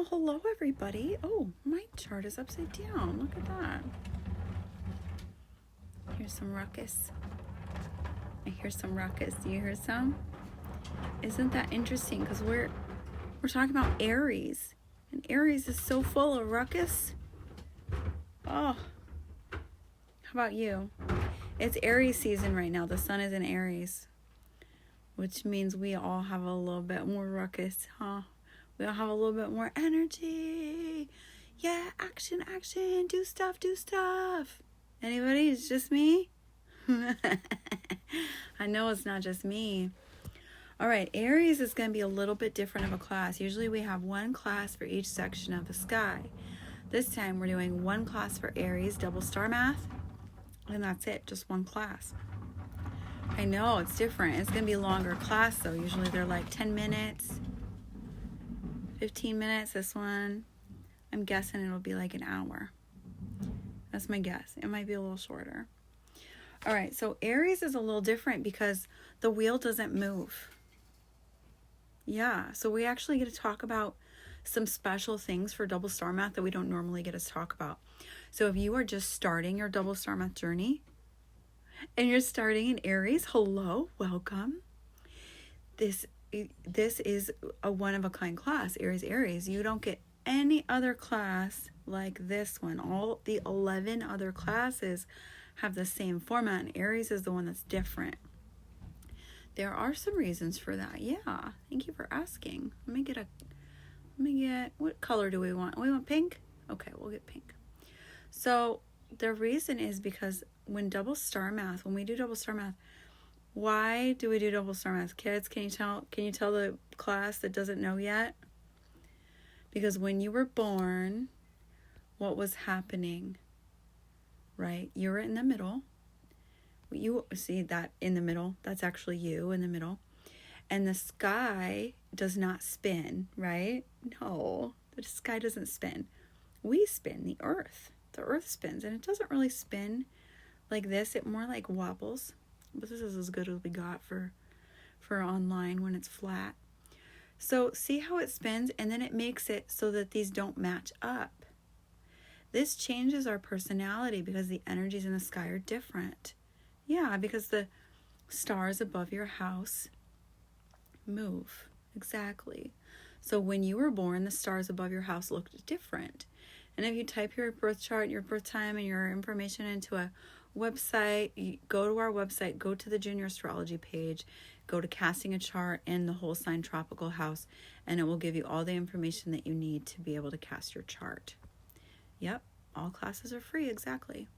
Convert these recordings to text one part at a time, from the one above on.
hello everybody. Oh, my chart is upside down. Look at that. Here's some ruckus. I hear some ruckus. Do you hear some? Isn't that interesting? Because we're talking about Aries. And Aries is so full of ruckus. Oh. How about you? It's Aries season right now. The sun is in Aries. Which means we all have a little bit more ruckus, huh? We all have a little bit more energy. Yeah, action, action. Do stuff, do stuff. Anybody? It's just me? I know it's not just me. All right, Aries is going to be a little bit different of a class. Usually we have one class for each section of the sky. This time we're doing one class for Aries, double star math, and that's it, just one class. I know, it's different. It's going to be a longer class, though. Usually they're like 10 minutes, 15 minutes. This one, I'm guessing it'll be like an hour. That's my guess. It might be a little shorter. All right, so Aries is a little different because the wheel doesn't move. Yeah, so we actually get to talk about some special things for double star math that we don't normally get to talk about. So if you are just starting your double star math journey and you're starting in Aries, hello, welcome. This is a one-of-a-kind class, Aries. You don't get any other class like this one. All the 11 other classes have the same format, and Aries is the one that's different. There are some reasons for that. Yeah, thank you for asking. Let me get, what color do we want? We want pink? Okay, we'll get pink. So the reason is because when we do double star math, why do we do double star math? Kids, can you tell the class that doesn't know yet? Because when you were born, what was happening, right? You were in the middle. You see that in the middle, that's actually you in the middle. And the sky does not spin, right? No, the sky doesn't spin. We spin, the earth spins, and it doesn't really spin like this. It more like wobbles, but this is as good as we got for online when it's flat. So see how it spins, and then it makes it so that these don't match up. This changes our personality because the energies in the sky are different. Yeah, because the stars above your house move. Exactly. So when you were born, the stars above your house looked different. And if you type your birth chart, your birth time, and your information into a website, you go to our website, go to the Junior Astrology page, go to casting a chart in the whole sign tropical house, and it will give you all the information that you need to be able to cast your chart. Yep, all classes are free, exactly.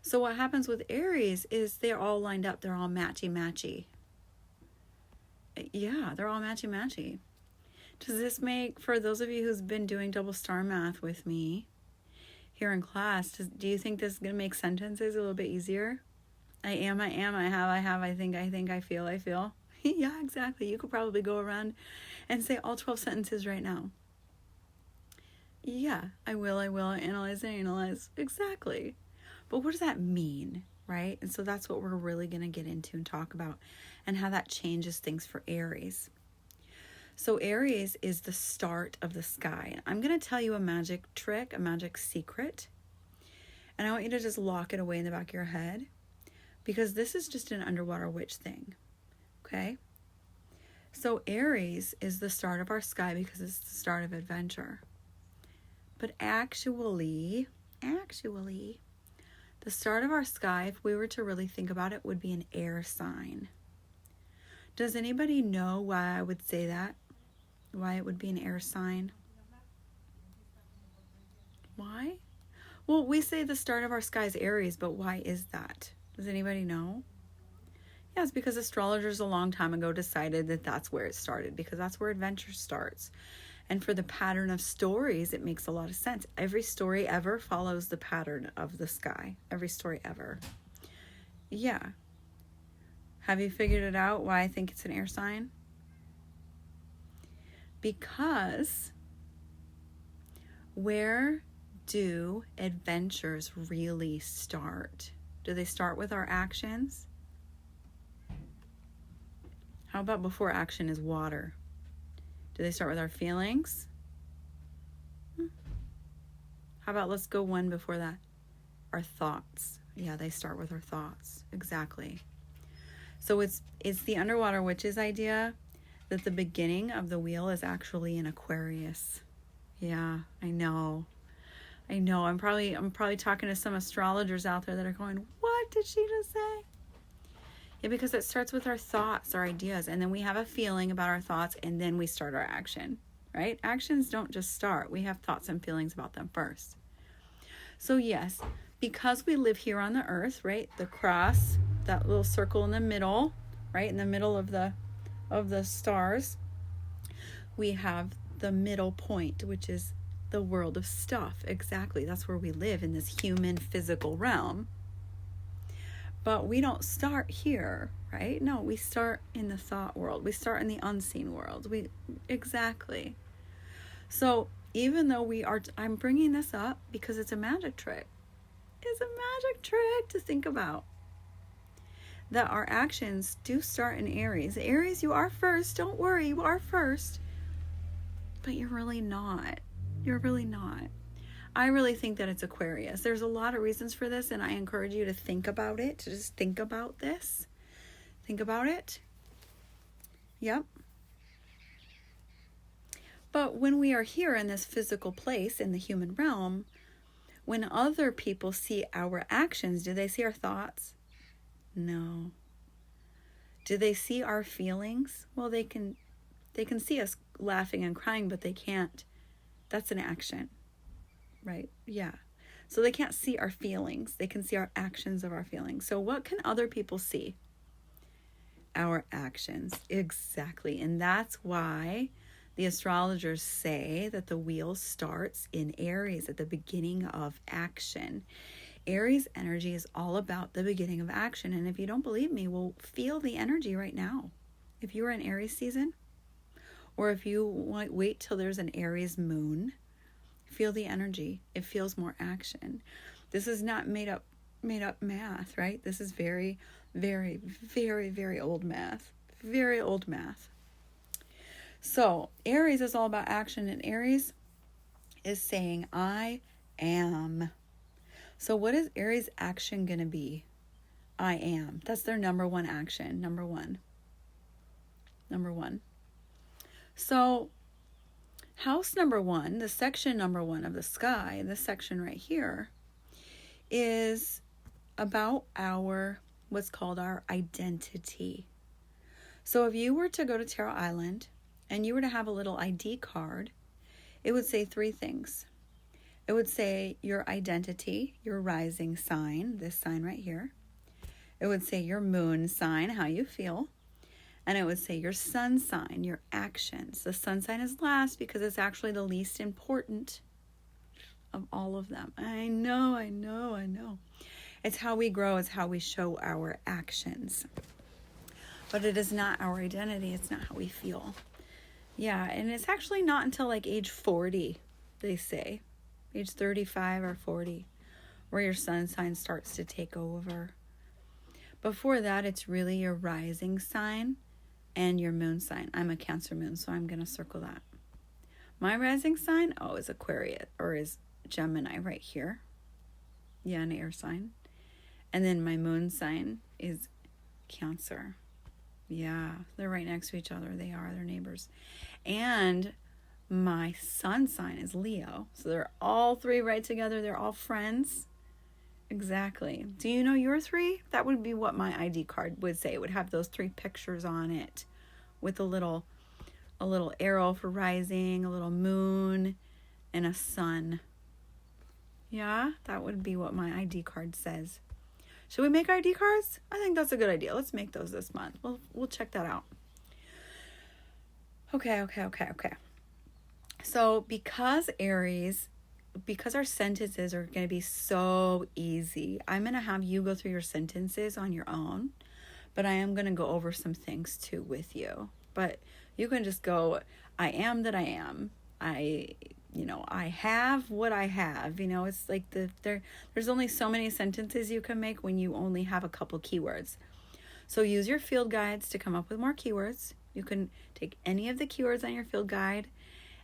So what happens with Aries is they're all lined up. They're all matchy-matchy. Yeah, they're all matchy-matchy. Does this make, for those of you who's been doing double star math with me here in class, do you think this is going to make sentences a little bit easier? I am, I have, I think, I feel. Yeah, exactly. You could probably go around and say all 12 sentences right now. Yeah, I will, analyze. Exactly. But what does that mean, right? And so that's what we're really going to get into and talk about, and how that changes things for Aries. So Aries is the start of the sky. I'm going to tell you a magic trick, a magic secret. And I want you to just lock it away in the back of your head, because this is just an underwater witch thing. Okay? So Aries is the start of our sky because it's the start of adventure. But actually, the start of our sky, if we were to really think about it, would be an air sign. Does anybody know why I would say that? Why it would be an air sign? Why? Well, we say the start of our sky is Aries, but why is that? Does anybody know? Yeah, it's because astrologers a long time ago decided that that's where it started, because that's where adventure starts. And for the pattern of stories, it makes a lot of sense. Every story ever follows the pattern of the sky. Every story ever. Yeah. Have you figured it out why I think it's an air sign? Because where do adventures really start? Do they start with our actions? How about before action is water? Do they start with our feelings? How about let's go one before that? Our thoughts. Yeah, they start with our thoughts. Exactly. So it's the underwater witch's idea that the beginning of the wheel is actually in Aquarius. Yeah, I know. I'm probably talking to some astrologers out there that are going, "What did she just say?" Yeah, because it starts with our thoughts, our ideas, and then we have a feeling about our thoughts, and then we start our action, right? Actions don't just start. We have thoughts and feelings about them first. So yes, because we live here on the earth, right? The cross, that little circle in the middle, right? In the middle of the stars, we have the middle point, which is the world of stuff. Exactly. That's where we live, in this human physical realm. But we don't start here, right? No, we start in the thought world. We start in the unseen world. Exactly. So even though I'm bringing this up because it's a magic trick. It's a magic trick to think about. That our actions do start in Aries. Aries, you are first. Don't worry, you are first. But you're really not. You're really not. I really think that it's Aquarius. There's a lot of reasons for this, and I encourage you to think about it. To just think about this. Think about it. Yep. But when we are here in this physical place, in the human realm, when other people see our actions, do they see our thoughts? No. Do they see our feelings? Well, they can see us laughing and crying, but they can't. That's an action, right? Yeah. So they can't see our feelings. They can see our actions of our feelings. So what can other people see? Our actions. Exactly. And that's why the astrologers say that the wheel starts in Aries at the beginning of action. Aries energy is all about the beginning of action. And if you don't believe me, well, feel the energy right now. If you are in Aries season, or if you wait till there's an Aries moon, feel the energy. It feels more action. This is not made up math, right? This is very, very, very, very old math. Very old math. So Aries is all about action, and Aries is saying, I am. So what is Aries action going to be? I am. That's their number one action. Number one. So house number one, the section number one of the sky, this section right here, is about what's called our identity. So if you were to go to Tarot Island and you were to have a little ID card, it would say three things. It would say your identity, your rising sign, this sign right here. It would say your moon sign, how you feel. And it would say your sun sign, your actions. The sun sign is last because it's actually the least important of all of them. I know. It's how we grow, it's how we show our actions. But it is not our identity, it's not how we feel. Yeah, and it's actually not until like age 40, they say. Age 35 or 40, where your sun sign starts to take over. Before that, it's really your rising sign and your moon sign. I'm a Cancer moon, so I'm going to circle that. My rising sign, is Aquarius, or is Gemini right here. Yeah, an air sign. And then my moon sign is Cancer. Yeah, they're right next to each other. They're neighbors. And my sun sign is Leo. So they're all three right together. They're all friends. Exactly. Do you know your three? That would be what my ID card would say. It would have those three pictures on it with a little arrow for rising, a little moon, and a sun. Yeah, that would be what my ID card says. Should we make ID cards? I think that's a good idea. Let's make those this month. We'll check that out. Okay. So because our sentences are going to be so easy, I'm going to have you go through your sentences on your own, but I am going to go over some things too with you. But you can just go, I am that I am. I have what I have. It's like there's only so many sentences you can make when you only have a couple keywords. So use your field guides to come up with more keywords. You can take any of the keywords on your field guide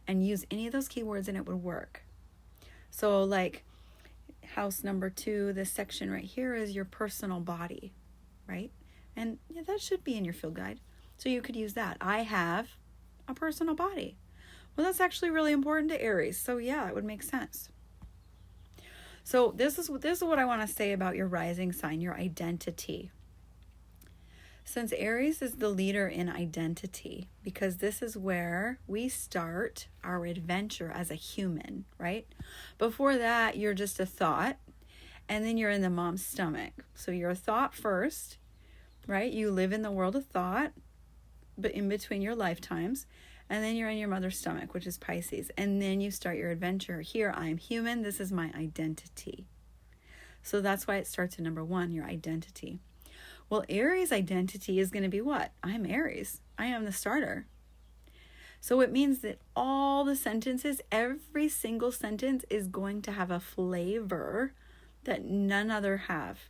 and use any of those keywords and it would work. So like house number 2, this section right here is your personal body, right? And yeah, that should be in your field guide. So you could use that. I have a personal body. Well, that's actually really important to Aries. So yeah, it would make sense. So this is what I want to say about your rising sign, your identity. Since Aries is the leader in identity, because this is where we start our adventure as a human, right? Before that, you're just a thought, and then you're in the mom's stomach. So you're a thought first, right? You live in the world of thought, but in between your lifetimes, and then you're in your mother's stomach, which is Pisces, and then you start your adventure. Here, I am human. This is my identity. So that's why it starts at number 1, your identity. Well, Aries' identity is going to be what? I'm Aries. I am the starter. So it means that all the sentences, every single sentence is going to have a flavor that none other have,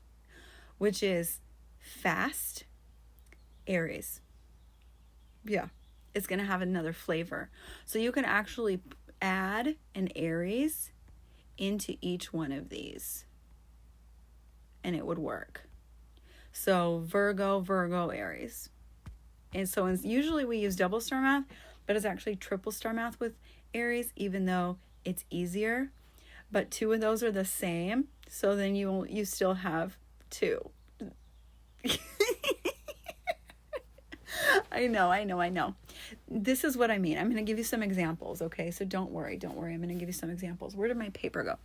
which is fast, Aries. Yeah, it's going to have another flavor. So you can actually add an Aries into each one of these, and it would work. So Virgo, Aries. And so usually we use double star math, but it's actually triple star math with Aries, even though it's easier. But 2 of those are the same. So then you still have 2. I know. This is what I mean. I'm going to give you some examples, okay? So don't worry. I'm going to give you some examples. Where did my paper go?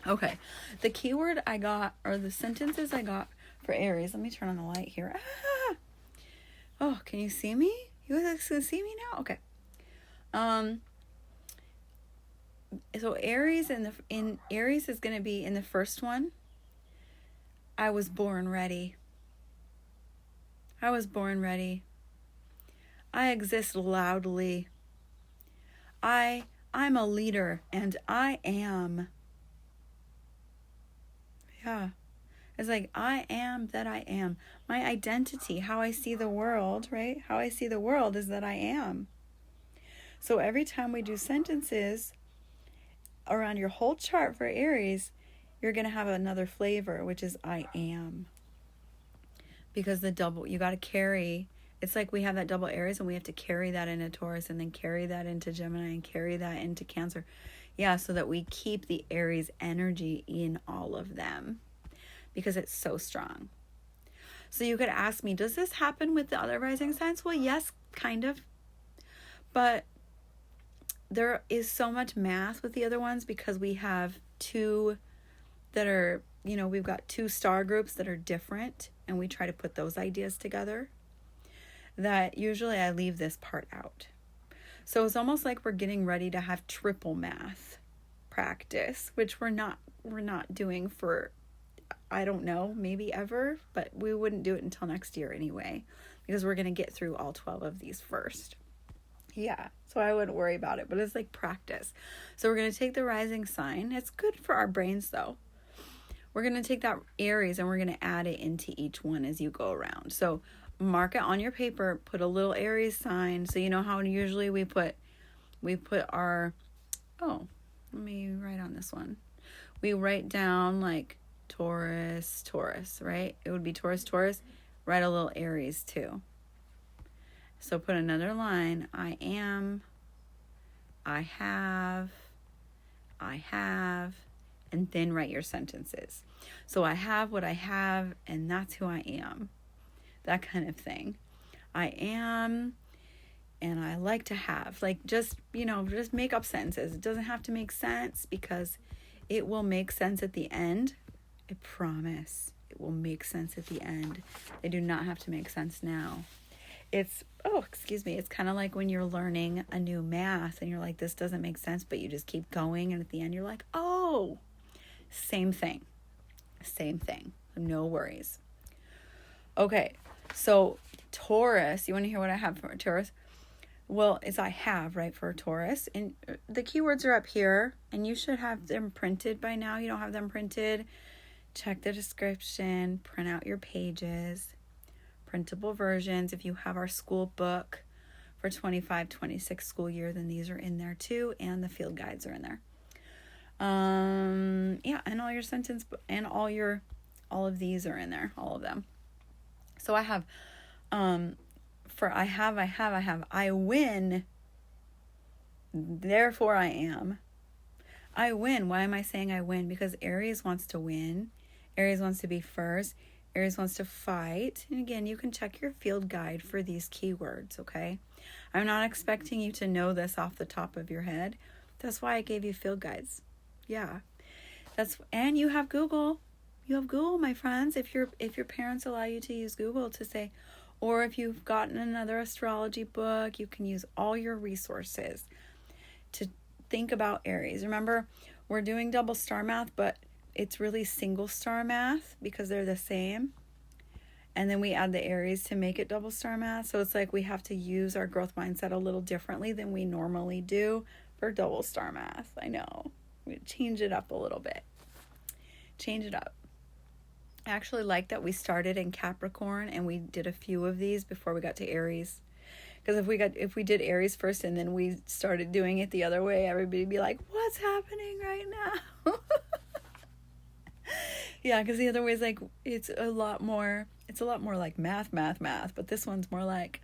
Okay. The keyword I got, or the sentences I got for Aries. Let me turn on the light here. Ah! Oh, can you see me? You guys can see me now? Okay. So Aries in Aries is going to be in the first one. I was born ready. I exist loudly. I'm a leader, and I am. Yeah. It's like, I am that I am. My identity, how I see the world, right? How I see the world is that I am. So every time we do sentences around your whole chart for Aries, you're going to have another flavor, which is I am. Because you got to carry, it's like we have that double Aries and we have to carry that into Taurus and then carry that into Gemini and carry that into Cancer. Yeah, so that we keep the Aries energy in all of them, because it's so strong. So you could ask me, does this happen with the other rising signs? Well, yes, kind of. But there is so much math with the other ones because we have 2 that are, we've got 2 star groups that are different, and we try to put those ideas together, that usually I leave this part out. So it's almost like we're getting ready to have triple math practice, which we're not doing for, I don't know, maybe ever, but we wouldn't do it until next year anyway, because we're going to get through all 12 of these first. Yeah, so I wouldn't worry about it, but it's like practice. So we're going to take the rising sign. It's good for our brains though. We're going to take that Aries and we're going to add it into each one as you go around. So mark it on your paper, put a little Aries sign. So you know how usually we put our, let me write on this one. We write down like Taurus, right? It would be Taurus. Write a little Aries too. So put another line. I am, I have, and then write your sentences. So I have what I have, and that's who I am. That kind of thing. I am, and I like to have. Like just make up sentences. It doesn't have to make sense because it will make sense at the end. I promise. It will make sense at the end. They do not have to make sense now. It's kind of like when you're learning a new math and you're like, this doesn't make sense, but you just keep going. And at the end, you're like, oh, same thing. No worries. Okay. So Taurus, you want to hear what I have for Taurus? Well, it's I have, right, for Taurus. And the keywords are up here, and you should have them printed by now. You don't have them printed. Check the description, print out your pages, printable versions. If you have our school book for 25-26 school year, then these are in there too, and the field guides are in there. Yeah, and all your sentence and all of these are in there, all of them. So I have, I win, therefore I am. I win. Why am I saying I win? Because Aries wants to win. Aries wants to be first. Aries wants to fight. And again, you can check your field guide for these keywords, okay? I'm not expecting you to know this off the top of your head. That's why I gave you field guides. Yeah. And you have Google. You have Google, my friends. If your parents allow you to use Google to say, or if you've gotten another astrology book, you can use all your resources to think about Aries. Remember, we're doing double star math, but it's really single star math because they're the same. And then we add the Aries to make it double star math. So it's like we have to use our growth mindset a little differently than we normally do for double star math. I know. We change it up a little bit. Change it up. I actually like that we started in Capricorn and we did a few of these before we got to Aries. Because if we did Aries first and then we started doing it the other way, everybody'd be like, what's happening right now? Yeah, because the other way is like, it's a lot more like math. But this one's more like,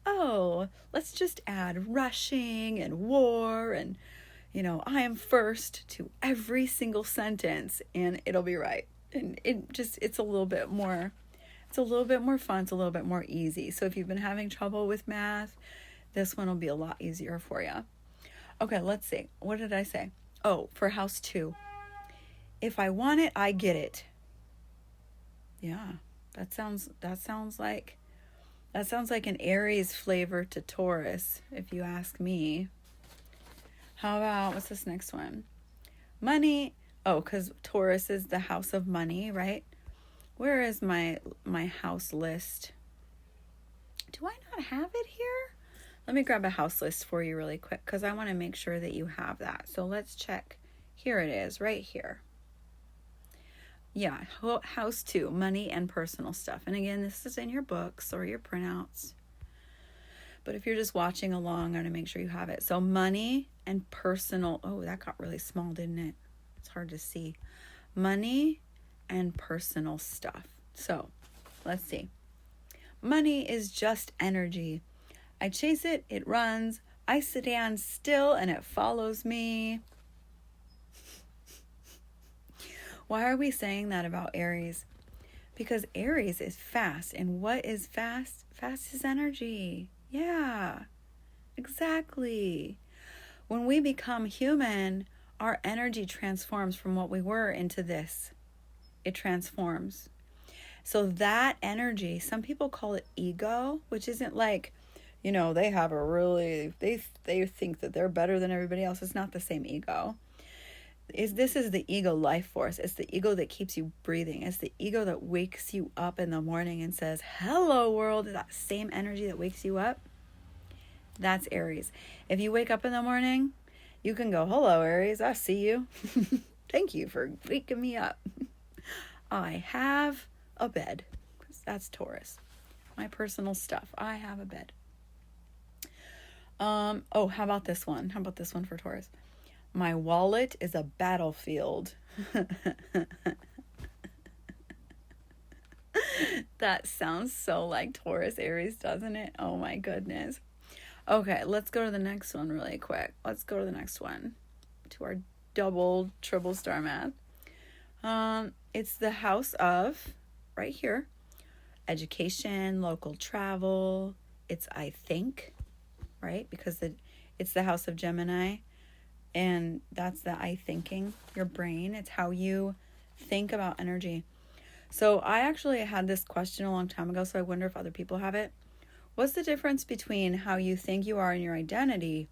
oh, let's just add rushing and war and, I am first to every single sentence and it'll be right. And it's a little bit more fun. It's a little bit more easy. So if you've been having trouble with math, this one will be a lot easier for you. Okay, let's see. What did I say? Oh, for house 2. If I want it, I get it. Yeah, that sounds like an Aries flavor to Taurus, if you ask me. How about, what's this next one? Money. Oh, because Taurus is the house of money, right? Where is my house list? Do I not have it here? Let me grab a house list for you really quick because I want to make sure that you have that. So let's check. Here it is, right here. Yeah, house 2, money and personal stuff. And again, this is in your books or your printouts. But if you're just watching along, I'm going to make sure you have it. So money and personal. Oh, that got really small, didn't it? It's hard to see. Money and personal stuff. So let's see. Money is just energy. I chase it, it runs. I stand still and it follows me. Why are we saying that about Aries? Because Aries is fast. And what is fast? Fast is energy. Yeah, exactly. When we become human, our energy transforms from what we were into this. It transforms. So that energy, some people call it ego, which isn't like, they have they think that they're better than everybody else. It's not the same ego. This is the ego life force. It's the ego that keeps you breathing. It's the ego that wakes you up in the morning and says, hello world. That same energy that wakes you up. That's Aries. If you wake up in the morning, you can go, hello Aries, I see you. Thank you for waking me up. I have a bed. That's Taurus. My personal stuff. I have a bed. How about this one? How about this one for Taurus? My wallet is a battlefield. That sounds so like Taurus Aries, doesn't it? Oh my goodness. Okay, let's go to the next one really quick. Let's go to the next one. To our double, triple star math. It's the house of, right here, education, local travel. It's I think, right? Because it's the house of Gemini. And that's the I thinking, your brain. It's how you think about energy. So I actually had this question a long time ago, so I wonder if other people have it. What's the difference between how you think you are in your identity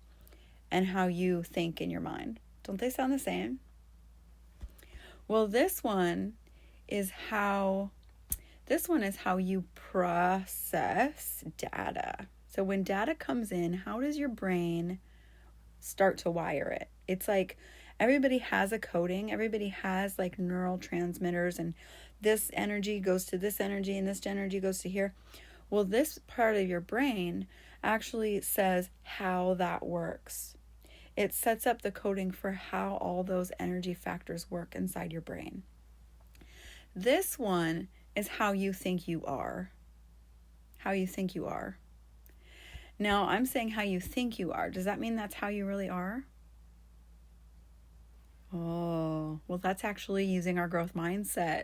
and how you think in your mind? Don't they sound the same? Well, this one is how you process data. So when data comes in, how does your brain start to wire it? It's like everybody has a coding. Everybody has like neural transmitters, and this energy goes to this energy and this energy goes to here. Well, this part of your brain actually says how that works. It sets up the coding for how all those energy factors work inside your brain. This one is how you think you are. How you think you are. Now, I'm saying how you think you are. Does that mean that's how you really are? Oh, well, that's actually using our growth mindset.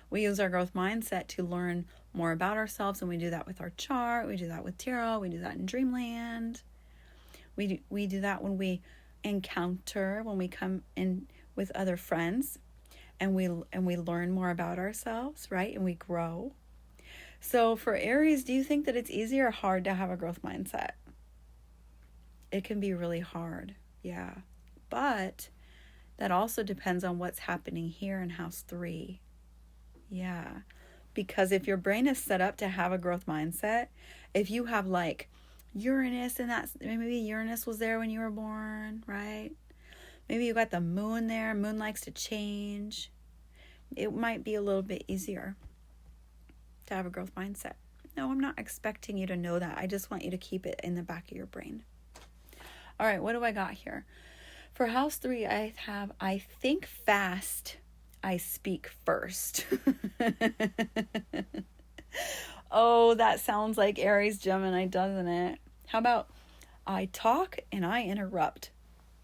We use our growth mindset to learn more about ourselves, and we do that with our chart. We do that with tarot. We do that in dreamland. We do that when we encounter, when we come in with other friends, and we learn more about ourselves, right? And we grow. So for Aries, do you think that it's easy or hard to have a growth mindset? It can be really hard, yeah. But that also depends on what's happening here in house 3. Yeah. Because if your brain is set up to have a growth mindset, if you have like Uranus, and that's maybe Uranus was there when you were born, right? Maybe you got the moon there. Moon likes to change. It might be a little bit easier to have a growth mindset. No, I'm not expecting you to know that. I just want you to keep it in the back of your brain. All right, what do I got here? For house 3, I have, I think fast, I speak first. Oh, that sounds like Aries Gemini, doesn't it? How about I talk and I interrupt?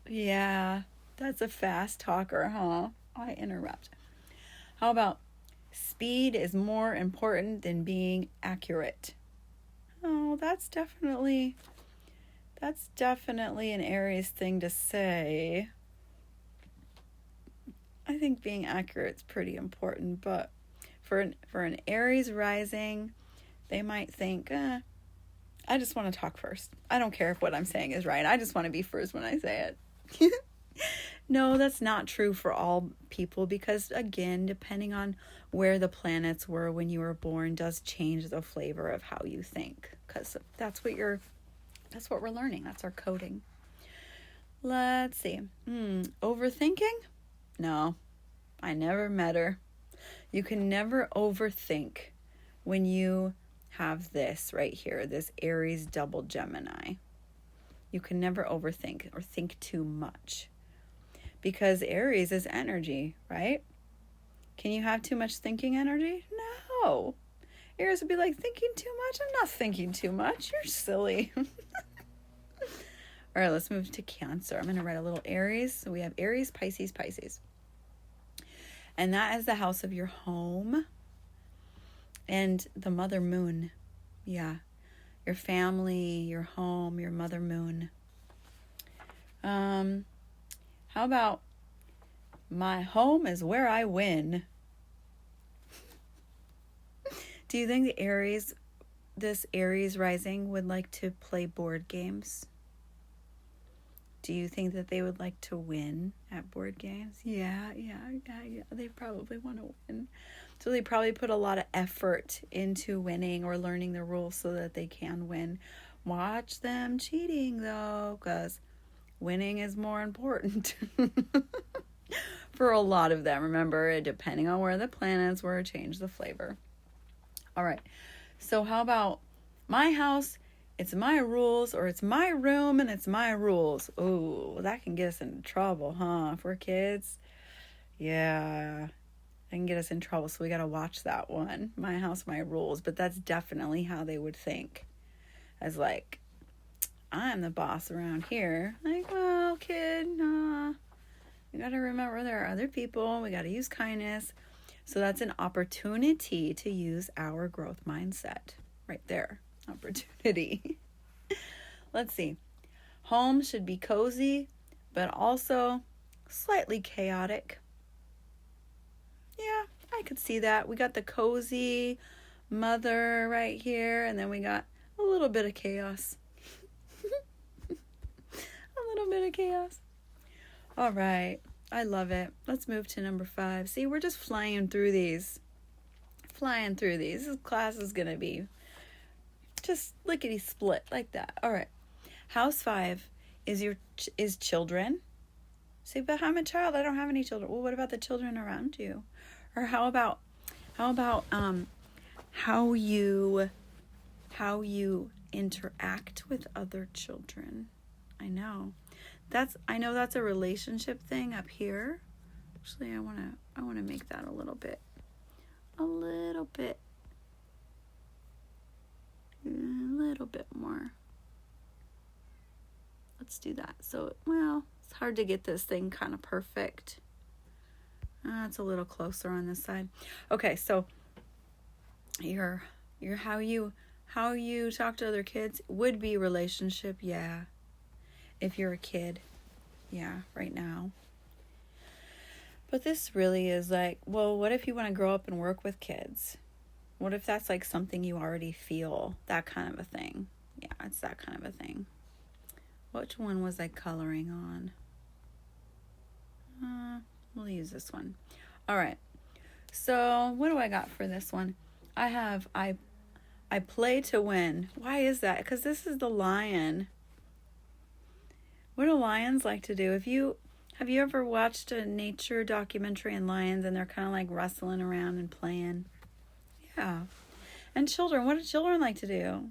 Yeah, that's a fast talker, huh? I interrupt. How about speed is more important than being accurate? Oh, that's definitely an Aries thing to say. I think being accurate is pretty important, but for an Aries rising, they might think, I just want to talk first. I don't care if what I'm saying is right. I just want to be first when I say it. No, that's not true for all people because, again, depending on where the planets were when you were born does change the flavor of how you think, because that's what we're learning. That's our coding. Let's see. Overthinking? No, I never met her. You can never overthink when you have this right here, this Aries double Gemini. You can never overthink or think too much because Aries is energy, right? Can you have too much thinking energy? No. Aries would be like, thinking too much? I'm not thinking too much. You're silly. All right, let's move to Cancer. I'm going to write a little Aries. So we have Aries, Pisces, Pisces. And that is the house of your home and the mother moon. Yeah. Your family, your home, your mother moon. How about my home is where I win? Do you think this Aries rising would like to play board games? Do you think that they would like to win at board games? Yeah. They probably want to win. So they probably put a lot of effort into winning or learning the rules so that they can win. Watch them cheating, though, because winning is more important for a lot of them. Remember, depending on where the planets were, change the flavor. All right. So how about my house? It's my rules, or it's my room and it's my rules. Ooh, that can get us into trouble, huh? If we're kids. Yeah, that can get us in trouble. So we got to watch that one. My house, my rules. But that's definitely how they would think. As like, I'm the boss around here. Like, well, kid, you got to remember there are other people. We got to use kindness. So that's an opportunity to use our growth mindset right there. Opportunity. Let's see. Home should be cozy, but also slightly chaotic. Yeah, I could see that. We got the cozy mother right here, and then we got a little bit of chaos. A little bit of chaos. All right. I love it. Let's move to number 5. See, we're just flying through these. This class is going to be just lickety split like that. All right. House 5 is children. Say, but I'm a child. I don't have any children. Well, what about the children around you? Or how about how you interact with other children? I know. I know that's a relationship thing up here. Actually, I want to make that a little bit more. Let's do that. So, well, it's hard to get this thing kind of perfect. It's a little closer on this side. Okay, so your how you talk to other kids would be relationship, yeah. If you're a kid, yeah, right now. But this really is like, well, what if you want to grow up and work with kids? What if that's like something you already feel? That kind of a thing. Yeah, it's that kind of a thing. Which one was I coloring on? We'll use this one. All right. So what do I got for this one? I play to win. Why is that? Because this is the lion. What do lions like to do? Have you ever watched a nature documentary on lions and they're kind of like wrestling around and playing? Yeah. And children, what do children like to do?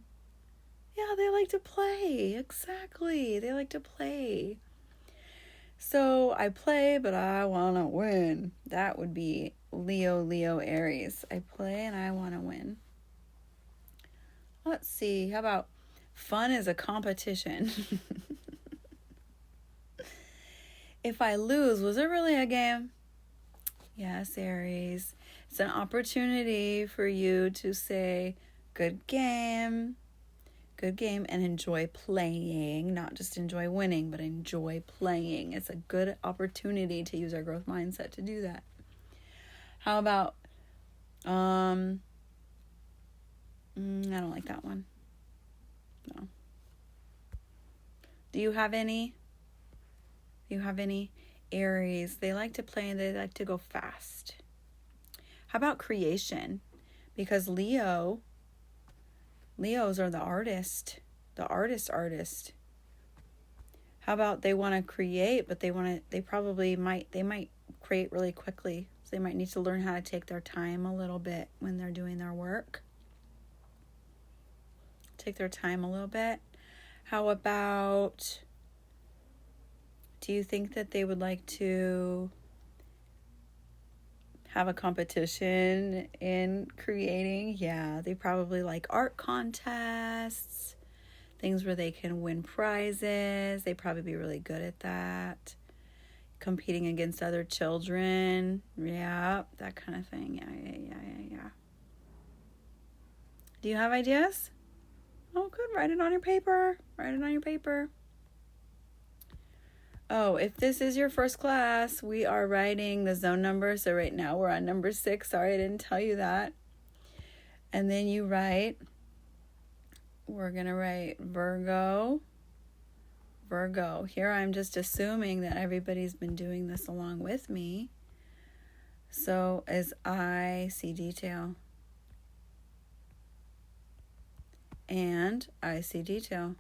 Yeah, they like to play. Exactly. They like to play. So I play, but I want to win. That would be Leo, Aries. I play and I want to win. Let's see. How about fun is a competition? If I lose, was it really a game? Yes, Aries. It's an opportunity for you to say, good game, and enjoy playing. Not just enjoy winning, but enjoy playing. It's a good opportunity to use our growth mindset to do that. How about, I don't like that one. No. Do you have any? Aries? They like to play and they like to go fast. How about creation? Because Leos are the artist. How about they want to create, but they might create really quickly. So they might need to learn how to take their time a little bit when they're doing their work. Take their time a little bit. How about, do you think that they would like to have a competition in creating? Yeah, they probably like art contests, things where they can win prizes. They'd probably be really good at that. Competing against other children. Yeah, that kind of thing. Yeah. Do you have ideas? Oh, good. Write it on your paper. Oh, if this is your first class, we are writing the zone number. So right now we're on number 6. Sorry, I didn't tell you that. And then you write, we're going to write Virgo. Here I'm just assuming that everybody's been doing this along with me. So as I see detail. And I see detail.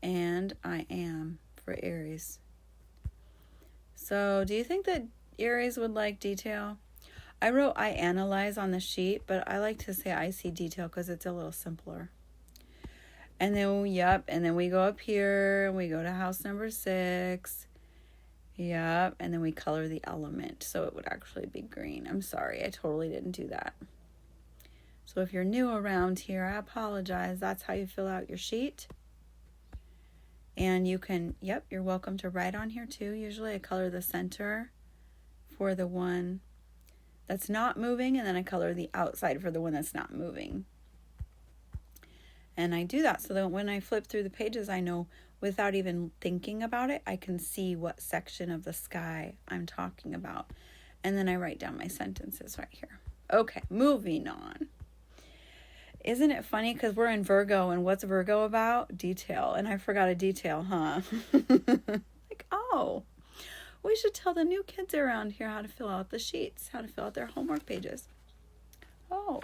And I am for Aries. So do you think that Aries would like detail? I wrote I analyze on the sheet, but I like to say I see detail because it's a little simpler. And then we go up here and we go to house number 6. Yep, and then we color the element so it would actually be green. I'm sorry, I totally didn't do that. So if you're new around here, I apologize. That's how you fill out your sheet. And you can, you're welcome to write on here too. Usually I color the center for the one that's not moving, and then I color the outside for the one that's not moving. And I do that so that when I flip through the pages, I know without even thinking about it, I can see what section of the sky I'm talking about. And then I write down my sentences right here. Okay, moving on. Isn't it funny? Because we're in Virgo, and what's Virgo about? Detail. And I forgot a detail, huh? Like, oh, we should tell the new kids around here how to fill out the sheets, how to fill out their homework pages. Oh.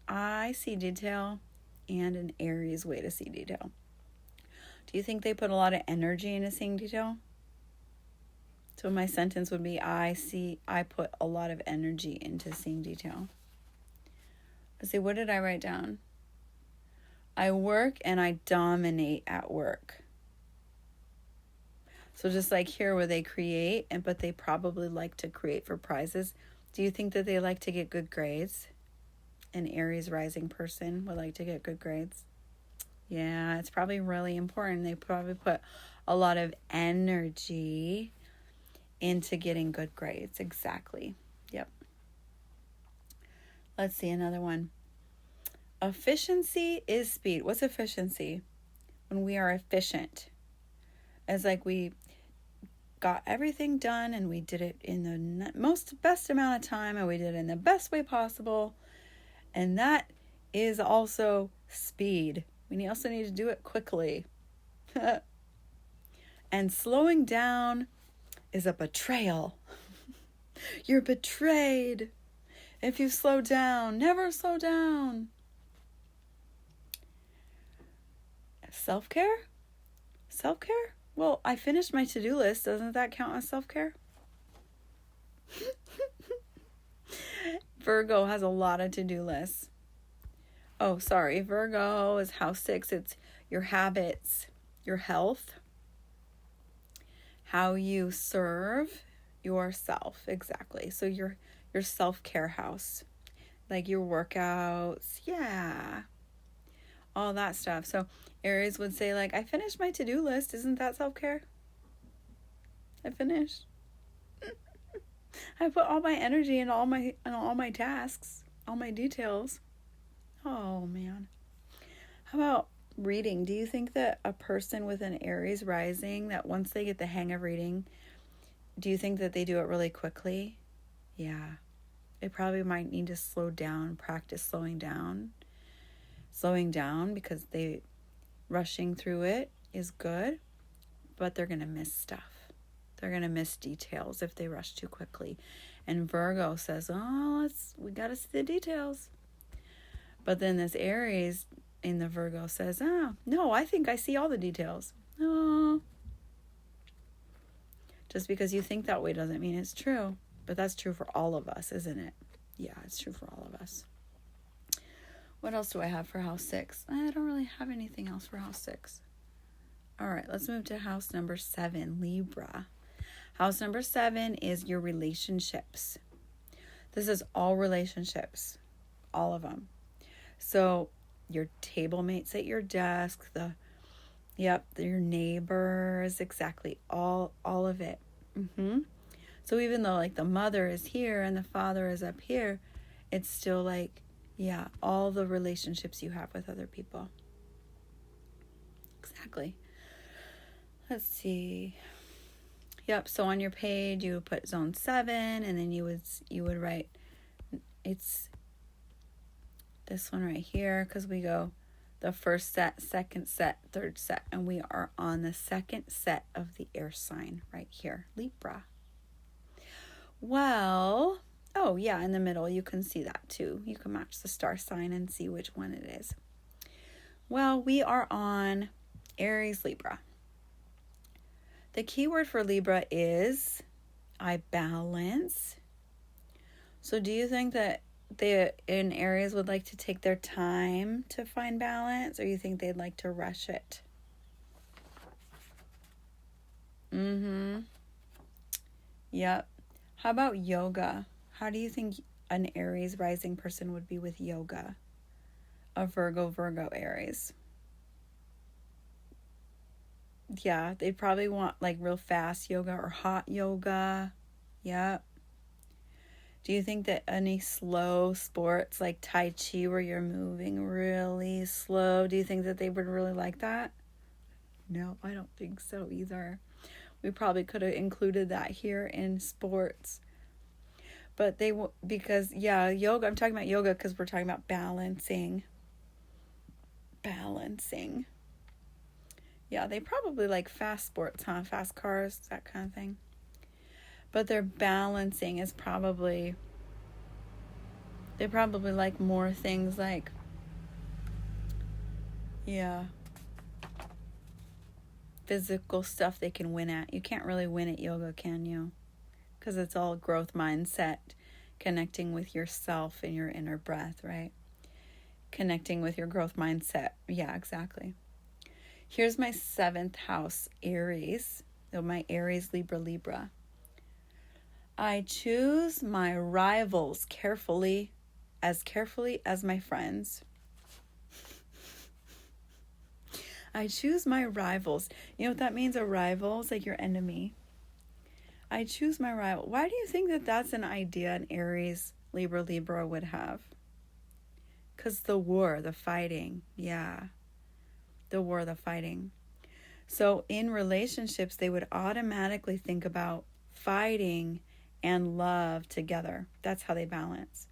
I see detail, and an Aries way to see detail. Do you think they put a lot of energy into seeing detail? So my sentence would be, I put a lot of energy into seeing detail. Let's see, what did I write down? I work and I dominate at work. So just like here where they create, but they probably like to create for prizes. Do you think that they like to get good grades? An Aries rising person would like to get good grades. Yeah, it's probably really important. They probably put a lot of energy into getting good grades. Exactly. Yep. Let's see another one. Efficiency is speed. What's efficiency? When we are efficient. It's like we got everything done and we did it in the best amount of time and we did it in the best way possible. And that is also speed. We also need to do it quickly. And slowing down is a betrayal. You're betrayed if you slow down. Never slow down. Self-care? Self-care? Well, I finished my to-do list. Doesn't that count as self-care? Virgo has a lot of to-do lists. Oh, sorry. Virgo is house 6. It's your habits, your health, how you serve yourself. Exactly. So your self-care house, like your workouts. Yeah. All that stuff. So Aries would say, like, I finished my to-do list. Isn't that self-care? I finished. I put all my energy in all my tasks, all my details. Oh, man. How about reading? Do you think that a person with an Aries rising, that once they get the hang of reading, do you think that they do it really quickly? Yeah. They probably might need to slow down, practice slowing down. Slowing down because rushing through it is good, but they're going to miss stuff. They're going to miss details if they rush too quickly. And Virgo says, we got to see the details. But then this Aries in the Virgo says, no, I think I see all the details. Oh. Just because you think that way doesn't mean it's true. But that's true for all of us, isn't it? Yeah, it's true for all of us. What else do I have for house 6? I don't really have anything else for house 6. All right, let's move to house number 7, Libra. House number 7 is your relationships. This is all relationships, all of them. So your table mates at your desk, your neighbors, exactly, all of it. So even though like the mother is here and the father is up here, it's still like, yeah, all the relationships you have with other people. Exactly. Let's see. Yep, so on your page you would put zone 7 and then you would write, it's this one right here because we go the first set, second set, third set, and we are on the second set of the air sign right here, Libra. Well, oh yeah, in the middle you can see that too. You can match the star sign and see which one it is. Well, we are on Aries Libra. The key word for Libra is I balance. So do you think that they in Aries would like to take their time to find balance, or you think they'd like to rush it? Yep. How about yoga? How do you think an Aries rising person would be with yoga? A Virgo Aries. Yeah, they'd probably want like real fast yoga or hot yoga. Yep. Do you think that any slow sports like Tai Chi where you're moving really slow, do you think that they would really like that? No, I don't think so either. We probably could have included that here in sports. But yoga, I'm talking about yoga because we're talking about balancing. Yeah, they probably like fast sports, huh? Fast cars, that kind of thing. But their balancing is probably, they probably like more things like, physical stuff they can win at. You can't really win at yoga, can you? Because it's all growth mindset, connecting with yourself and your inner breath, right? connecting with your growth mindset. Yeah, exactly. Here's my 7th house, Aries. So my Aries, Libra, Libra. I choose my rivals carefully as my friends. I choose my rivals. You know what that means? A rival is like your enemy. I choose my rival. Why do you think that that's an idea an Aries, Libra, Libra would have? Because the war, the fighting. Yeah. The war, the fighting. So in relationships, they would automatically think about fighting and love together. That's how they balance.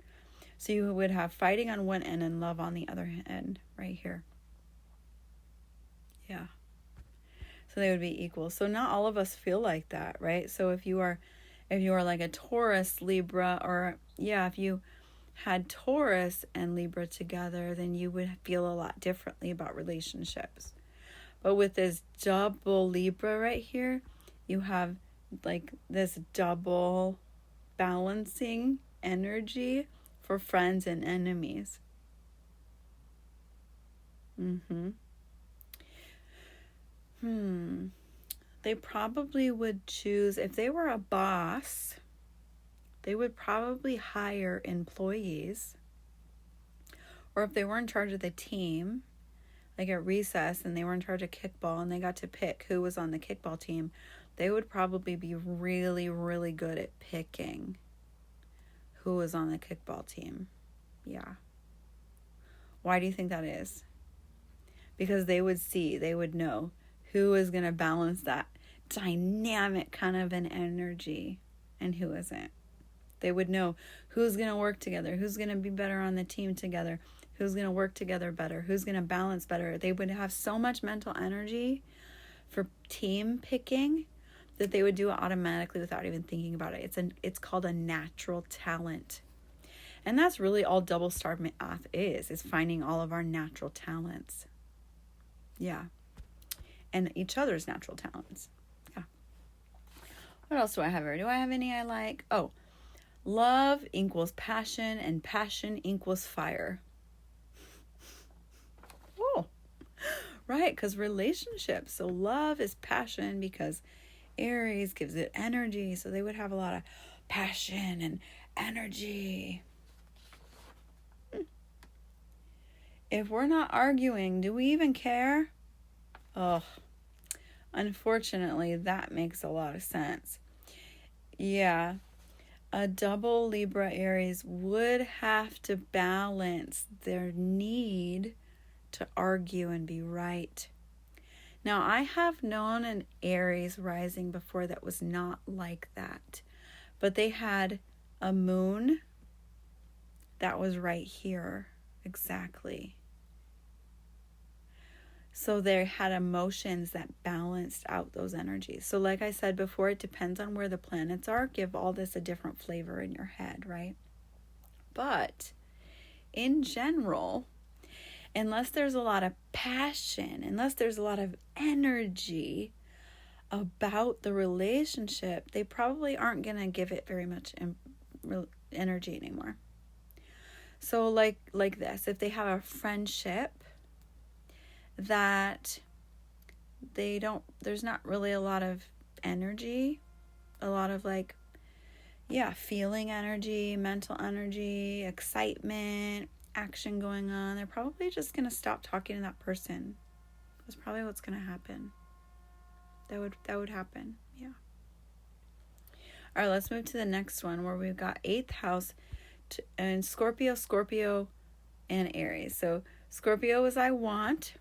So you would have fighting on one end and love on the other end, right here. Yeah. So they would be equal. So not all of us feel like that, right? So if you are like a Taurus, Libra, or if you had Taurus and Libra together, then you would feel a lot differently about relationships. But with this double Libra right here, you have like this double balancing energy for friends and enemies. They probably would choose, if they were a boss, they would probably hire employees. Or if they were in charge of the team, like at recess and they were in charge of kickball and they got to pick who was on the kickball team, they would probably be really, really good at picking who was on the kickball team. Yeah. Why do you think that is? Because they would know who is going to balance that dynamic kind of an energy and who isn't. They would know who's going to work together, who's going to be better on the team together, who's going to work together better, who's going to balance better. They would have so much mental energy for team picking that they would do it automatically without even thinking about it. It's called a natural talent. And that's really all double star math is finding all of our natural talents. Yeah. And each other's natural talents. Yeah. What else do I have here? Do I have any I like? Oh, love equals passion and passion equals fire. Oh, right, because relationships. So love is passion because Aries gives it energy. So they would have a lot of passion and energy. If we're not arguing, do we even care? Oh, unfortunately, that makes a lot of sense. Yeah, a double Libra Aries would have to balance their need to argue and be right. Now, I have known an Aries rising before that was not like that, but they had a moon that was right here, exactly. So they had emotions that balanced out those energies. So like I said before, it depends on where the planets are. Give all this a different flavor in your head, right? But in general, unless there's a lot of passion, unless there's a lot of energy about the relationship, they probably aren't going to give it very much energy anymore. So like this, if they have a friendship that there's not really a lot of energy, a lot of feeling energy, mental energy, excitement, action going on, they're probably just going to stop talking to that person. That's probably what's going to happen. That would happen. Yeah. All right, let's move to the next one where we've got 8th house and Scorpio, and Aries. So Scorpio is I want.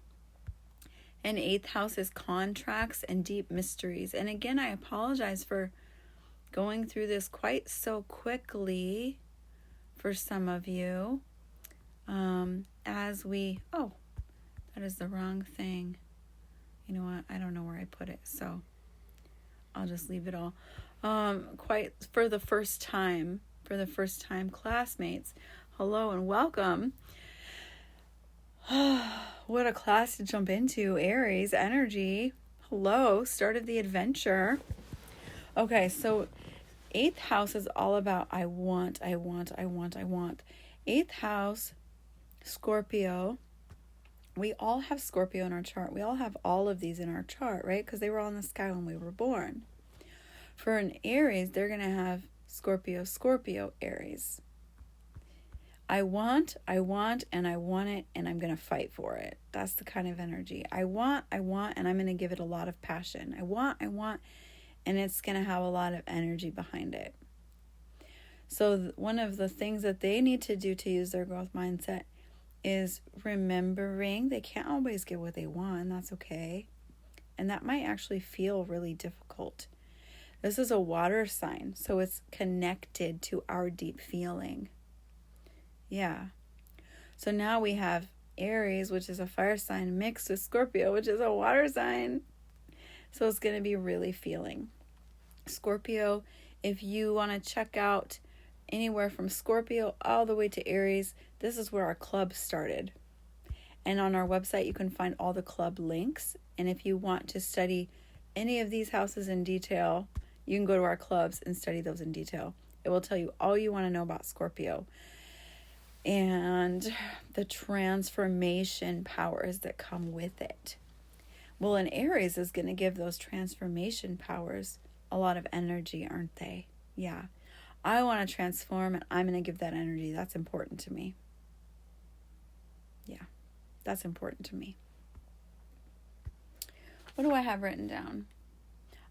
And 8th house is contracts and deep mysteries. And again, I apologize for going through this quite so quickly for some of you. That is the wrong thing. You know what? I don't know where I put it, so I'll just leave it all. Quite for the first time classmates, hello and welcome. What a class to jump into. Aries energy. Hello, start of the adventure. Okay, so 8th house is all about I want. 8th house Scorpio. We all have Scorpio in our chart. We all have all of these in our chart, right? Because they were all in the sky when we were born. For an Aries, they're going to have Scorpio, Aries. I want, and I want it, and I'm going to fight for it. That's the kind of energy. I want, and I'm going to give it a lot of passion. I want, and it's going to have a lot of energy behind it. So one of the things that they need to do to use their growth mindset is remembering they can't always get what they want. That's okay. And that might actually feel really difficult. This is a water sign, so it's connected to our deep feeling. Yeah. So now we have Aries, which is a fire sign, mixed with Scorpio, which is a water sign. So it's going to be really feeling. Scorpio, if you want to check out anywhere from Scorpio all the way to Aries, this is where our club started. And on our website, you can find all the club links. And if you want to study any of these houses in detail, you can go to our clubs and study those in detail. It will tell you all you want to know about Scorpio and the transformation powers that come with it. Well, an Aries is going to give those transformation powers a lot of energy, aren't they? Yeah. I want to transform, and I'm going to give that energy. That's important to me. Yeah, that's important to me. What do I have written down?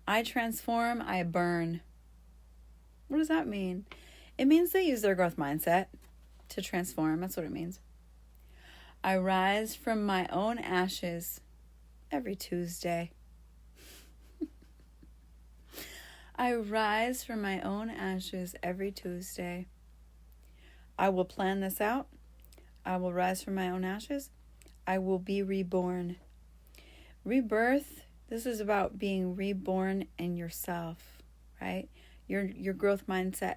I transform, I burn. What does that mean? It means they use their growth mindset to transform. That's what it means. I rise from my own ashes every Tuesday. I rise from my own ashes every Tuesday. I will plan this out. I will rise from my own ashes. I will be reborn. Rebirth, this is about being reborn in yourself, right? Your growth mindset,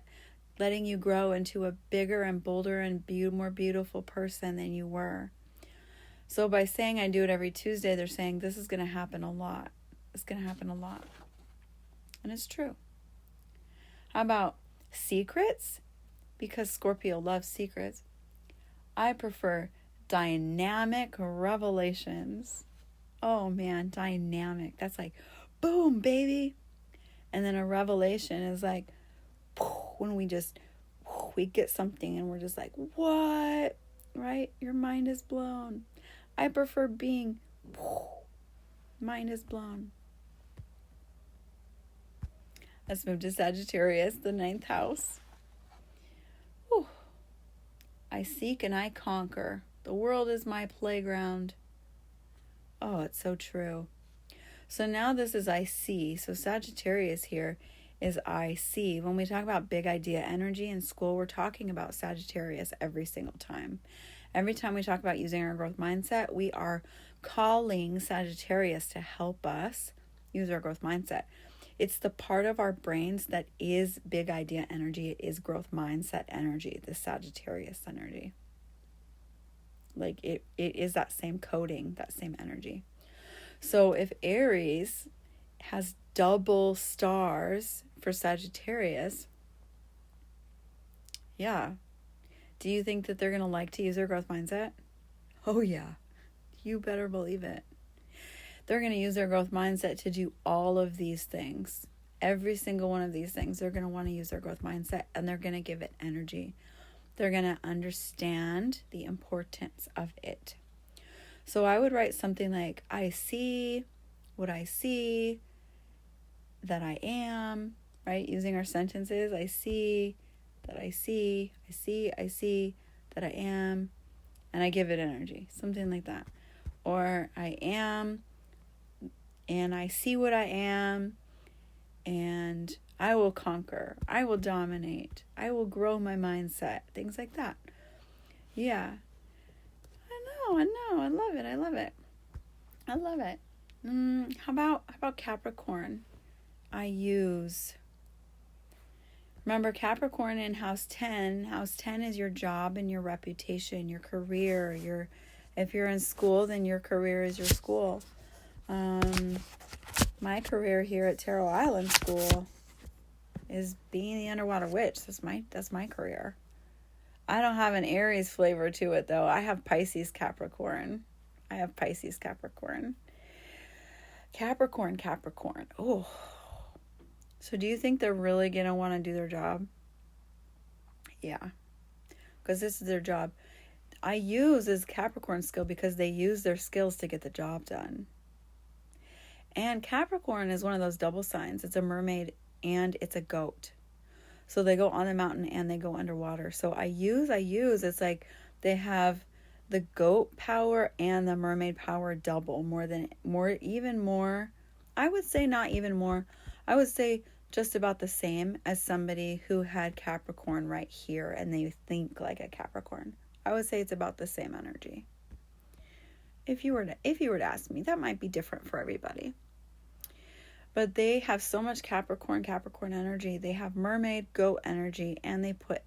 letting you grow into a bigger and bolder and more beautiful person than you were. So by saying I do it every Tuesday, they're saying this is going to happen a lot. It's going to happen a lot. And it's true. How about secrets? Because Scorpio loves secrets. I prefer dynamic revelations. Oh man, dynamic. That's like, boom, baby. And then a revelation is like, when we get something and we're just like, what? Right? Your mind is blown. I prefer being, mind is blown. Let's move to Sagittarius, the 9th house. Whew. I seek and I conquer. The world is my playground. Oh, it's so true. So now this is I see. So Sagittarius here is I see. When we talk about big idea energy in school, we're talking about Sagittarius every single time. Every time we talk about using our growth mindset, we are calling Sagittarius to help us use our growth mindset. It's the part of our brains that is big idea energy. It is growth mindset energy, the Sagittarius energy. Like it is that same coding, that same energy. So if Aries has double stars for Sagittarius, yeah. Do you think that they're going to like to use their growth mindset? Oh yeah. You better believe it. They're going to use their growth mindset to do all of these things. Every single one of these things, they're going to want to use their growth mindset and they're going to give it energy. They're going to understand the importance of it. So I would write something like, I see what I see that I am, right? Using our sentences, I see that I see that I am, and I give it energy, something like that. Or I am, and I see what I am, and I will conquer, I will dominate, I will grow my mindset, things like that. Yeah. I know, I love it. How about Capricorn? I use. Remember, Capricorn in house 10. House 10 is your job and your reputation, your career. If you're in school, then your career is your school. My career here at Tarot Island School is being the underwater witch. That's my career. I don't have an Aries flavor to it, though. I have Pisces Capricorn. I have Pisces Capricorn. Capricorn. Oh. So do you think they're really going to want to do their job? Yeah. Because this is their job. I use this Capricorn skill because they use their skills to get the job done. And Capricorn is one of those double signs. It's a mermaid and it's a goat. So they go on the mountain and they go underwater. So I use, it's like they have the goat power and the mermaid power double, even more. I would say not even more. I would say just about the same as somebody who had Capricorn right here and they think like a Capricorn. I would say it's about the same energy. If you were to ask me, that might be different for everybody. But they have so much Capricorn energy. They have mermaid, goat energy, and they put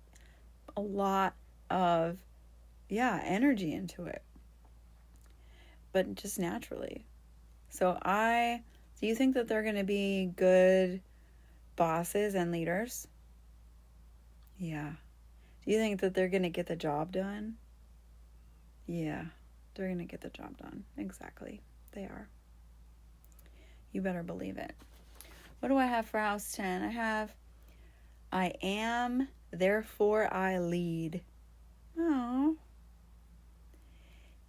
a lot of, energy into it. But just naturally. So do you think that they're going to be good bosses and leaders? Yeah. Do you think that they're going to get the job done? Yeah, they're going to get the job done. Exactly. They are. You better believe it. What do I have for house 10? I am, therefore I lead. Oh.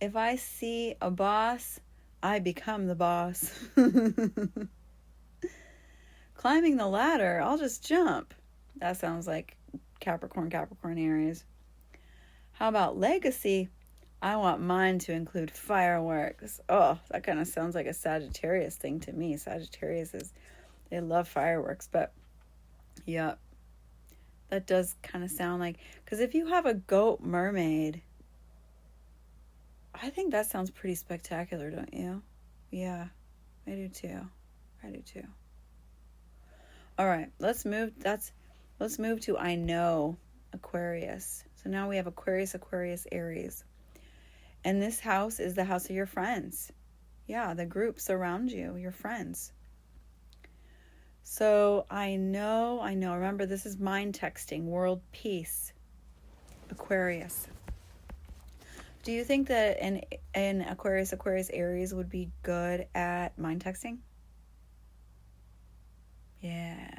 If I see a boss, I become the boss. Climbing the ladder, I'll just jump. That sounds like Capricorn, Aries. How about legacy? I want mine to include fireworks. Oh, that kind of sounds like a Sagittarius thing to me. They love fireworks, but yeah, that does kind of sound like, because if you have a goat mermaid, I think that sounds pretty spectacular, don't you? Yeah, I do too. All right, let's move to I know Aquarius. So now we have Aquarius, Aries. And this house is the house of your friends. Yeah, the groups around you, your friends. So I know. Remember, this is mind texting, world peace, Aquarius. Do you think that an Aquarius, Aries would be good at mind texting? Yeah,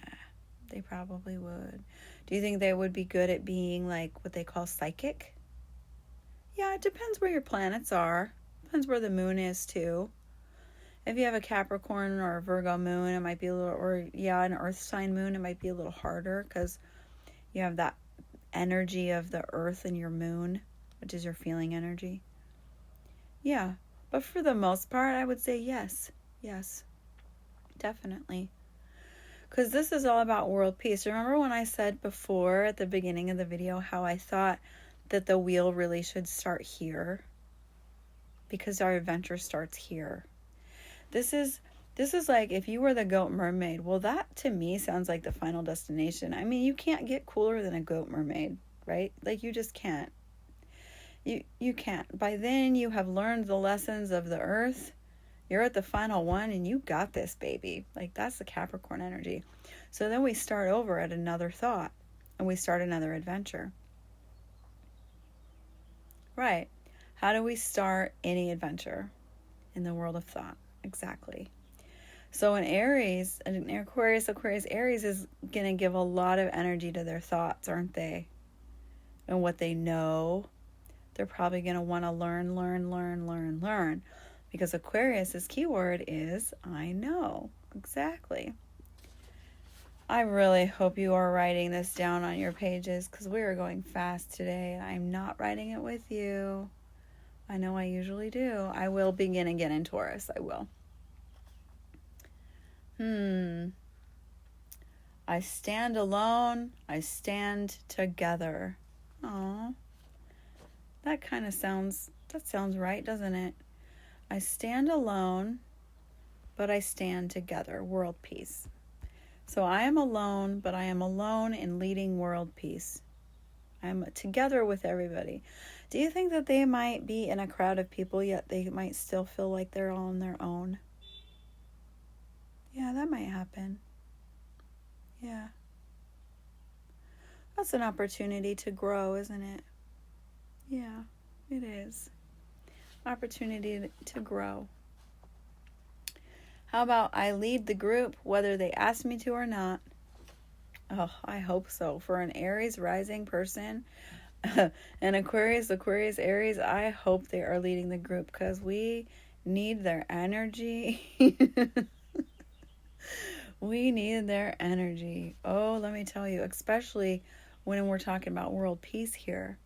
they probably would. Do you think they would be good at being like what they call psychic? Yeah, it depends where your planets are. Depends where the moon is too. If you have a Capricorn or a Virgo moon, it might be a little, an earth sign moon, it might be a little harder because you have that energy of the earth in your moon, which is your feeling energy. Yeah, but for the most part, I would say yes, definitely. Because this is all about world peace. Remember when I said before at the beginning of the video how I thought that the wheel really should start here? Because our adventure starts here. This is like if you were the goat mermaid. Well, that to me sounds like the final destination. I mean, you can't get cooler than a goat mermaid, right? Like you just can't. You can't. By then you have learned the lessons of the earth. You're at the final one and you got this, baby. Like that's the Capricorn energy. So then we start over at another thought and we start another adventure. Right. How do we start any adventure in the world of thought? Exactly. So an Aquarius, Aries is going to give a lot of energy to their thoughts, aren't they? And what they know. They're probably going to want to learn. Because Aquarius's keyword is I know. Exactly. I really hope you are writing this down on your pages because we are going fast today and I'm not writing it with you. I know I usually do. I will begin again in Taurus. I will. I stand alone. I stand together. Aww. That sounds right, doesn't it? I stand alone, but I stand together. World peace. So I am alone, but I am alone in leading world peace. I'm together with everybody. Do you think that they might be in a crowd of people, yet they might still feel like they're all on their own? Yeah, that might happen. Yeah. That's an opportunity to grow, isn't it? Yeah, it is. Opportunity to grow. How about I lead the group whether they ask me to or not? Oh, I hope so. For an Aries rising person, an Aquarius, Aries, I hope they are leading the group because we need their energy. We need their energy. Oh, let me tell you, especially when we're talking about world peace here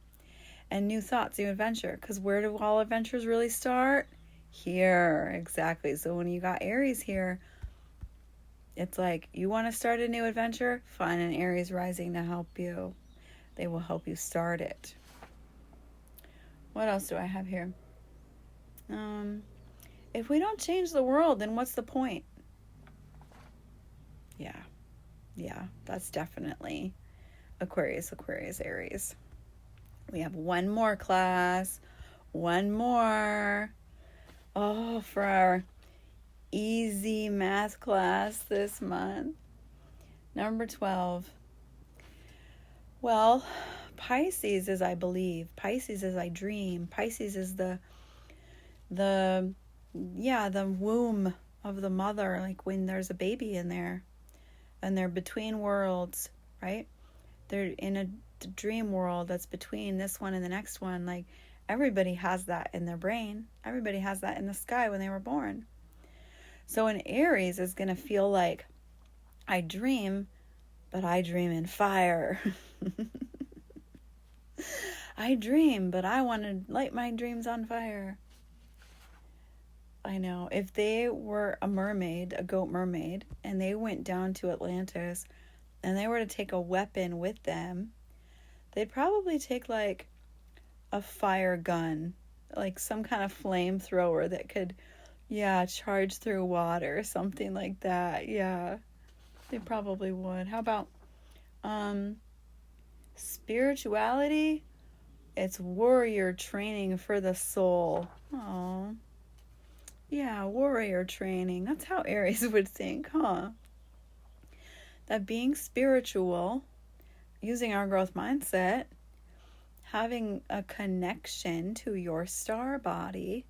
and new thoughts, new adventure. Because where do all adventures really start? Here, exactly. So when you got Aries here, it's like you want to start a new adventure, find an Aries rising to help you. They will help you start it. What else do I have here? If we don't change the world, then what's the point? Yeah, that's definitely Aquarius, Aries. We have one more class. One more. Oh, for our easy math class this month. Number 12. Well, Pisces is I believe. Pisces is I dream. Pisces is the womb of the mother, like when there's a baby in there and they're between worlds, right? They're in a dream world that's between this one and the next one. Like everybody has that in their brain. Everybody has that in the sky when they were born. So an Aries is going to feel like I dream, but I dream in fire. I dream, but I want to light my dreams on fire. I know. If they were a mermaid, a goat mermaid, and they went down to Atlantis and they were to take a weapon with them, they'd probably take like a fire gun, like some kind of flamethrower that could, charge through water, something like that. Yeah, they probably would. How about spirituality? It's warrior training for the soul. Oh, yeah, warrior training. That's how Aries would think, huh? That being spiritual, using our growth mindset, having a connection to your star body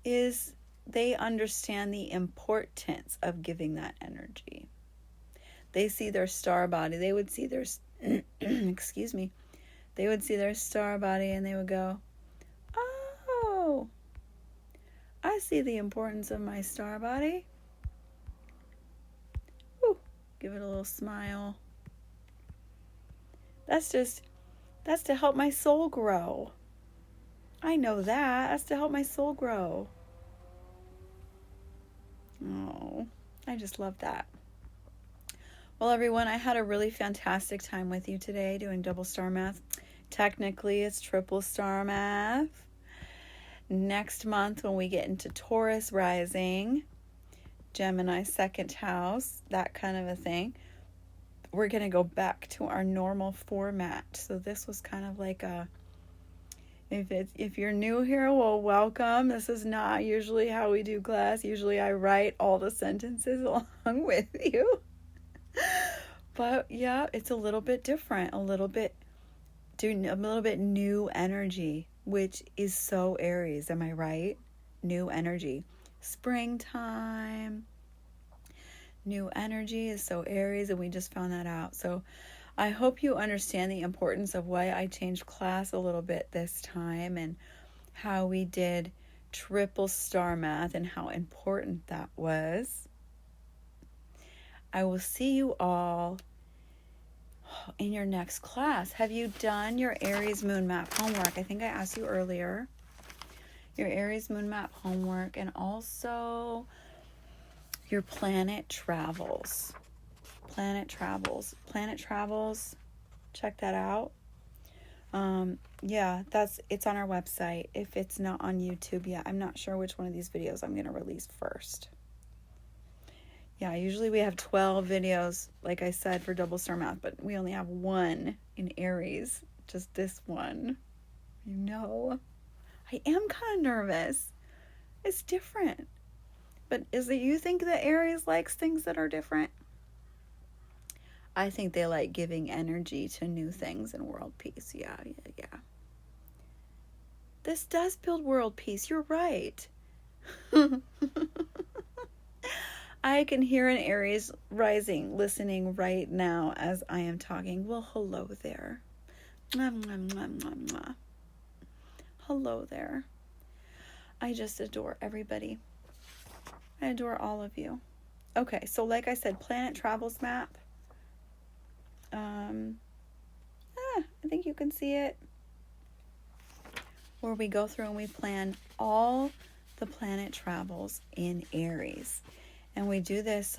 is they understand the importance of giving that energy. They see their star body. They would see their, excuse me, they would see their star body and they would go, oh, I see the importance of my star body. Ooh, give it a little smile. That's to help my soul grow. I know that. That's to help my soul grow. Oh, I just love that. Well, everyone, I had a really fantastic time with you today doing double star math. Technically, it's triple star math. Next month, when we get into Taurus rising, Gemini second house, that kind of a thing, we're going to go back to our normal format. So this was kind of like if you're new here, well, welcome. This is not usually how we do class. Usually I write all the sentences along with you. But yeah, it's a little bit different, a little bit new energy, which is so Aries. Am I right? New energy. Springtime. New energy is so Aries, and we just found that out. So I hope you understand the importance of why I changed class a little bit this time and how we did triple star math and how important that was. I will see you all in your next class. Have you done your Aries moon map homework? I think I asked you earlier. Your Aries moon map homework and also your planet travels. Planet travels. Check that out. It's on our website. If it's not on YouTube yet, I'm not sure which one of these videos I'm going to release first. Yeah, usually we have 12 videos, like I said, for double star math, but we only have one in Aries, just this one. I am kind of nervous. It's different. But is it you think that Aries likes things that are different? I think they like giving energy to new things and world peace. Yeah. This does build world peace. You're right. I can hear an Aries rising listening right now as I am talking. Well, hello there. Mwah, mwah, mwah, mwah, mwah. Hello there. I just adore everybody. I adore all of you. Okay, so like I said, planet travels map. I think you can see it. Where we go through and we plan all the planet travels in Aries. And we do this